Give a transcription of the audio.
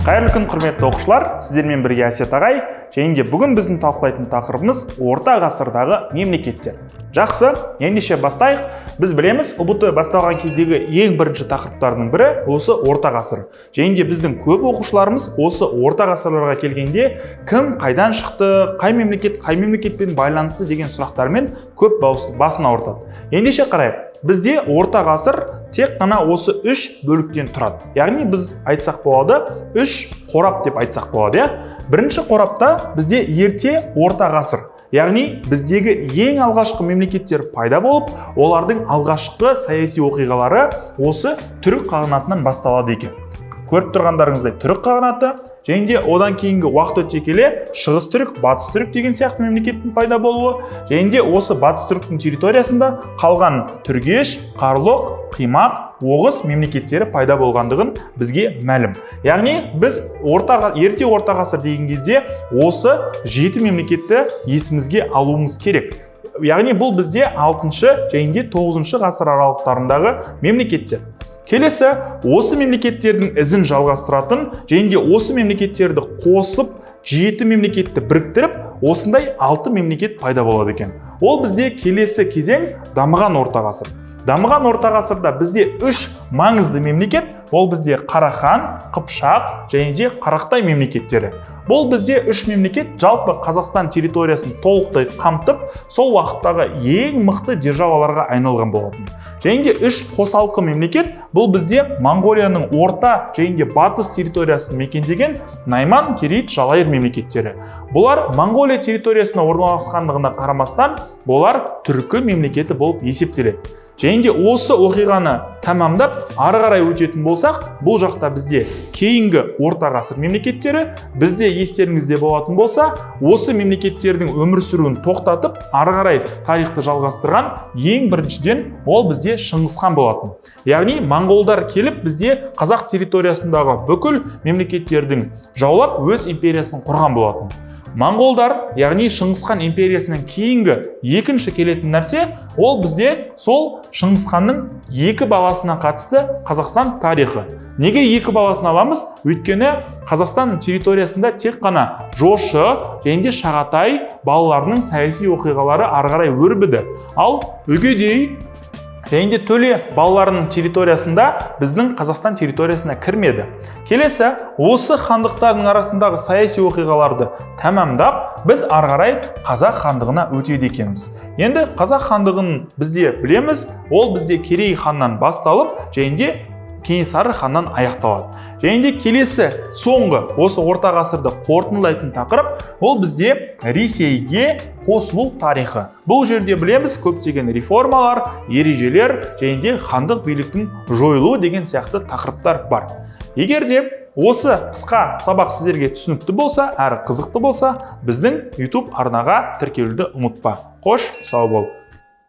Қайырлы күн, құрметті оқушылар, сіздермен бірге Әсет ағай, және де бүгін біздің талқылайтын тақырыбымыз орта ғасырдағы мемлекеттер. Жақсы, ендеше бастайық. Біз білеміз, ұбт басталған кездегі ең бірінші тақырыптардың бірі осы орта ғасыр. Және де біздің көп оқушыларымыз осы орта ғасырларға келгенде кім қайдан шықты, қай мемлекетпен байланысты деген сұрақтармен көп басын ауыртады. Ендеше қарайық. Бізде орта ғасыр тек қана осы үш бөліктен тұрады. Яғни біз айтсақ болады, үш қорап деп айтсақ болады. Бірінші қорапта бізде ерте орта ғасыр. Яғни біздегі ең алғашқы мемлекеттер пайда болып, олардың алғашқы саяси оқиғалары осы түрік қағанатынан басталады екен. Көріп тұрғандарыңыздай түрік қағанаты, және де одан кейінгі уақыт өте келе шығыс түрік, батыс түрік деген сияқты мемлекеттің пайда болуы, және де осы батыс түріктің территориясында қалған түргеш, қарлұқ, қимақ, оғыз мемлекеттері пайда болғандығын бізге мәлім. Яғни біз ерте орта ғасыр деген кезде осы 7 мемлекетті есімізге алуымыз керек. Яғни бұл бізде 6-шы және де 9-шы ғасыр аралықтарындағы мемлекеттер. Келесі, осы мемлекеттердің ізін жалғастыратын, және де осы мемлекеттерді қосып, 7 мемлекетті біріктіріп, осындай 6 мемлекет пайда болады екен. Ол бізде келесі кезең дамыған орта ғасыр. Дамыған орта ғасырда бізде 3 маңызды мемлекет, ол бізде Қарахан, Қыпшақ және де Қарақтай мемлекеттері. Бұл бізде 3 мемлекет жалпы Қазақстан территориясын толықтай қамтып, сол уақыттағы ең мықты державаларға айналған болатын. Және де 3 қосалқы мемлекет, бұл бізде Моңғолияның орта және де батыс территориясын мекендеген Найман, Керейт, Жалайыр мемлекеттері. Бұлар Моңғолия территориясына орналасқандығына қарамастан, бұлар түркі мемлекеті болып есептеледі. Және де осы оқиғаны тамамдап, ары қарай өтетін болсақ, бұл жақта бізде кейінгі орта ғасыр мемлекеттері, бізде естеріңізде болатын болса, осы мемлекеттердің өмір сүруін тоқтатып, ары қарай тарихты жалғастырған ең біріншіден ол бізде Шыңғысхан болатын. Яғни моңғолдар келіп бізде қазақ территориясындағы бүкіл мемлекеттердің жаулап өз империясын құрған болатын. Моңғолдар, яғни Шыңғысхан империясының кейінгі екінші келетін нәрсе, ол бізде сол Шыңғысханның 2 баласына қатысты Қазақстан тарихы. Неге 2 баласын аламыз? Өйткені Қазақстан территориясында тек қана Жошы және де Шағатай балаларының саяси оқиғалары ары қарай өрбіді. Ал Үгедей және де Төле балаларының территориясында біздің Қазақстан территориясына кірмеді. Келесі, осы хандықтардың арасындағы саяси оқиғаларды тамамдап, біз ары қарай Қазақ хандығына өтеді екенбіз. Енді Қазақ хандығын бізде білеміз, ол бізде Керей ханнан басталып, және де Кенесары ханнан аяқталады. Және де келесі соңғы осы орта ғасырды қорытындылайтын тақырып, ол бізде Ресейге қосылу тарихы. Бұл жерде білеміз көптеген реформалар, ережелер және де хандық биліктің жойылуы деген сияқты тақырыптар бар. Егер де осы қысқа сабақ сіздерге түсінікті болса, әрі қызықты болса, біздің YouTube арнаға тіркелуді ұмытпа. Қош, сау бол.